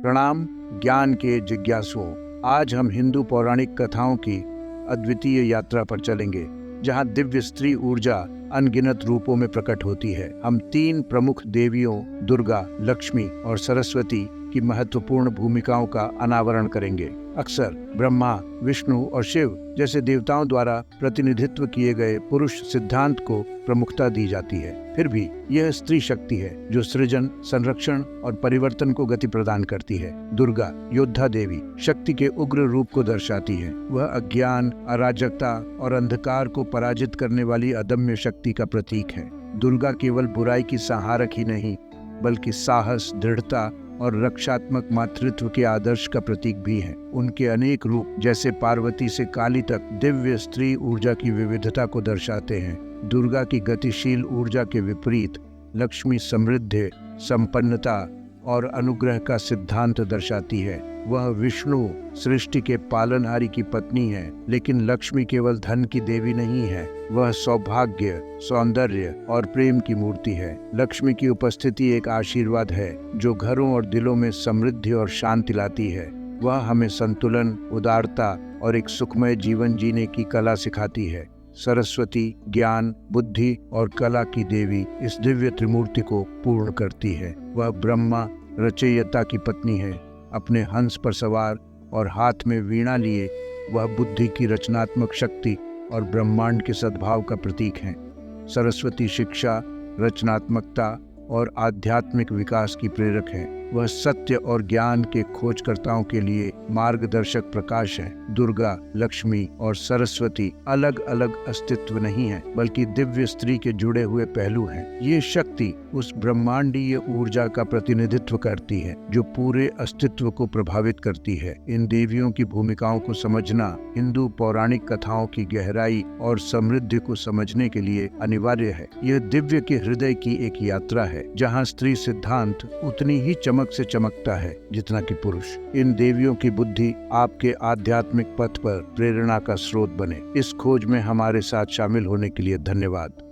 प्रणाम ज्ञान के जिज्ञासुओं। आज हम हिंदू पौराणिक कथाओं की अद्वितीय यात्रा पर चलेंगे, जहां दिव्य स्त्री ऊर्जा अनगिनत रूपों में प्रकट होती है। हम 3 प्रमुख देवियों दुर्गा, लक्ष्मी और सरस्वती की महत्वपूर्ण भूमिकाओं का अनावरण करेंगे। अक्सर ब्रह्मा, विष्णु और शिव जैसे देवताओं द्वारा प्रतिनिधित्व किए गए पुरुष सिद्धांत को प्रमुखता दी जाती है। फिर भी यह स्त्री शक्ति है जो सृजन, संरक्षण और परिवर्तन को गति प्रदान करती है। दुर्गा योद्धा देवी शक्ति के उग्र रूप को दर्शाती है। वह अज्ञान, अराजकता और अंधकार को पराजित करने वाली अदम्य शक्ति का प्रतीक है। दुर्गा केवल बुराई की संहारक ही नहीं, बल्कि साहस, दृढ़ता और रक्षात्मक मातृत्व के आदर्श का प्रतीक भी है। उनके अनेक रूप, जैसे पार्वती से काली तक, दिव्य स्त्री ऊर्जा की विविधता को दर्शाते हैं। दुर्गा की गतिशील ऊर्जा के विपरीत लक्ष्मी समृद्धि, संपन्नता और अनुग्रह का सिद्धांत दर्शाती है। वह विष्णु सृष्टि के पालनहारी की पत्नी है, लेकिन लक्ष्मी केवल धन की देवी नहीं है, वह सौभाग्य, सौंदर्य और प्रेम की मूर्ति है। लक्ष्मी की उपस्थिति एक आशीर्वाद है जो घरों और दिलों में समृद्धि और शांति लाती है। वह हमें संतुलन, उदारता और एक सुखमय जीवन जीने की कला सिखाती है। सरस्वती ज्ञान, बुद्धि और कला की देवी इस दिव्य त्रिमूर्ति को पूर्ण करती है। वह ब्रह्मा रचयिता की पत्नी है। अपने हंस पर सवार और हाथ में वीणा लिए वह बुद्धि की रचनात्मक शक्ति और ब्रह्मांड के सद्भाव का प्रतीक है। सरस्वती शिक्षा, रचनात्मकता और आध्यात्मिक विकास की प्रेरक है। वह सत्य और ज्ञान के खोजकर्ताओं के लिए मार्गदर्शक प्रकाश है। दुर्गा, लक्ष्मी और सरस्वती अलग अलग अस्तित्व नहीं है, बल्कि दिव्य स्त्री के जुड़े हुए पहलू हैं। ये शक्ति उस ब्रह्मांडीय ऊर्जा का प्रतिनिधित्व करती है जो पूरे अस्तित्व को प्रभावित करती है। इन देवियों की भूमिकाओं को समझना हिंदू पौराणिक कथाओं की गहराई और समृद्धि को समझने के लिए अनिवार्य है। यह दिव्य के हृदय की एक यात्रा है, जहाँ स्त्री सिद्धांत उतनी ही चमक से चमकता है जितना कि पुरुष। इन देवियों की बुद्धि आपके आध्यात्मिक पथ पर प्रेरणा का स्रोत बने। इस खोज में हमारे साथ शामिल होने के लिए धन्यवाद।